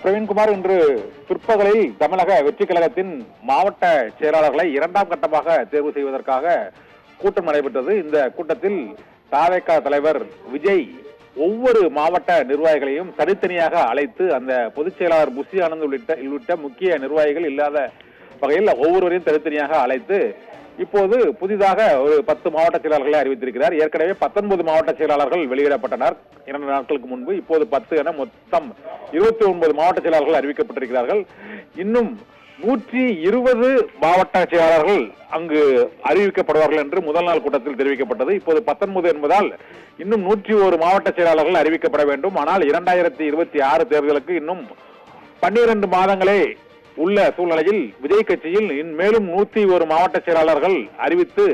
பிரவீன்குமார், இன்று பிற்பகலில் தமிழக வெற்றி கழகத்தின் மாவட்ட செயலாளர்களை இரண்டாம் கட்டமாக தேர்வு செய்வதற்காக கூட்டம் நடைபெற்றது. இந்த கூட்டத்தில் தாவேகா தலைவர் விஜய் ஒவ்வொரு மாவட்ட நிர்வாகிகளையும் தனித்தனியாக அழைத்து அந்த பொதுச் செயலாளர் புஷி ஆனந்த் உள்ளிட்ட முக்கிய நிர்வாகிகள் இல்லாத வகையில் ஒவ்வொருவரையும் தனித்தனியாக அழைத்து இப்போது புதிதாக ஒரு 10 மாவட்ட செயலாளர்களை அறிவித்திருக்கிறார். ஏற்கனவே 19 மாவட்ட செயலாளர்கள் வெளியிடப்பட்டனர் 2 நாட்களுக்கு முன்பு. இப்போது 10 என மொத்தம் 29 மாவட்ட செயலாளர்கள் அறிவிக்கப்பட்டிருக்கிறார்கள். இன்னும் 120 மாவட்ட செயலாளர்கள் அங்கு அறிவிக்கப்படுவார்கள் என்று முதல் நாள் கூட்டத்தில் தெரிவிக்கப்பட்டது. இப்போது 19 என்பதால் இன்னும் 101 மாவட்ட செயலாளர்கள் அறிவிக்கப்பட வேண்டும். ஆனால் 2026 தேர்தலுக்கு இன்னும் 12 மாதங்களே உள்ள சூழ்நிலையில் விஜய் கட்சியில் மேலும் 101 மாவட்ட செயலாளர்கள் அறிவித்து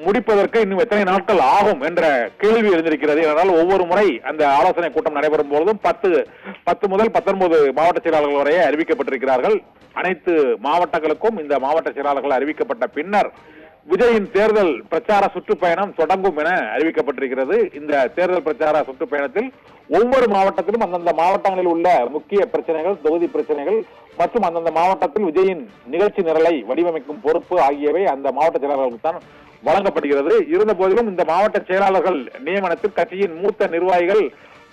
முடிப்பதற்கு இன்னும் எத்தனை நாட்கள் ஆகும் என்ற கேள்வி எழுந்திருக்கிறது. அதனால் ஒவ்வொரு முறை அந்த ஆலோசனை கூட்டம் நடைபெறும் போதும் 10 முதல் 19 மாவட்ட செயலாளர்கள் வரை அறிவிக்கப்பட்டிருக்கிறார்கள். அனைத்து மாவட்டங்களுக்கும் இந்த மாவட்ட செயலாளர்கள் அறிவிக்கப்பட்ட பின்னர் விஜயின் தேர்தல் பிரச்சார சுற்றுப்பயணம் தொடங்கும் என அறிவிக்கப்பட்டிருக்கிறது. இந்த தேர்தல் பிரச்சார சுற்றுப்பயணத்தில் ஒவ்வொரு மாவட்டத்திலும் அந்தந்த மாவட்டங்களில் உள்ள முக்கிய பிரச்சனைகள், தொகுதி பிரச்சனைகள் மற்றும் அந்தந்த மாவட்டத்தில் விஜயின் நிகழ்ச்சி நிரலை வடிவமைக்கும் பொறுப்பு ஆகியவை அந்த மாவட்ட செயலாளர்களுக்கு தான் வழங்கப்படுகிறது. இருந்த போதிலும் இந்த மாவட்ட செயலாளர்கள் நியமனத்தில் கட்சியின் மூத்த நிர்வாகிகள்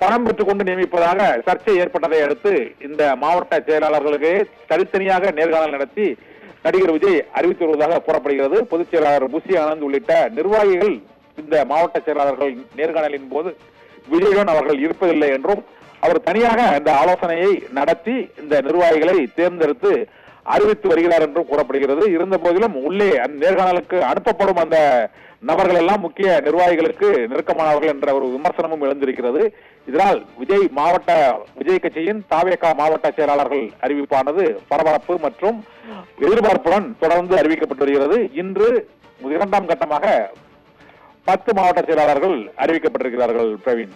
பணம் பெற்றுக் கொண்டு நியமிப்பதாக சர்ச்சை ஏற்பட்டதை அடுத்து இந்த மாவட்ட செயலாளர்களுக்கு தனித்தனியாக நேர்காணல் நடத்தி நடிகர் விஜய் அறிவித்து வருவதாக கூறப்படுகிறது. பொதுச் செயலாளர் புஷி ஆனந்த் உள்ளிட்ட நிர்வாகிகள் இந்த மாவட்ட செயலாளர்கள் நேர்காணலின் போது விஜயுடன் அவர்கள் இருப்பதில்லை என்றும் அவர் தனியாக இந்த ஆலோசனையை நடத்தி இந்த நிர்வாகிகளை தேர்ந்தெடுத்து அறிவித்து வருகிறார் என்றும் கூறப்படுகிறது. இருந்த போதிலும் உள்ளே அந்த நேர்காணலுக்கு அனுப்பப்படும் அந்த நபர்கள் எல்லாம் முக்கிய நிர்வாகிகளுக்கு நெருக்கமானவர்கள் என்ற ஒரு விமர்சனமும் எழுந்திருக்கிறது. இதனால் விஜய் கட்சியின் தாவேகா மாவட்ட செயலாளர்கள் அறிவிப்பானது பரபரப்பு மற்றும் எதிர்பார்ப்புடன் தொடர்ந்து அறிவிக்கப்பட்டு வருகிறது. இன்று 2ஆம் கட்டமாக 10 மாவட்ட செயலாளர்கள் அறிவிக்கப்பட்டிருக்கிறார்கள். பிரவீன்.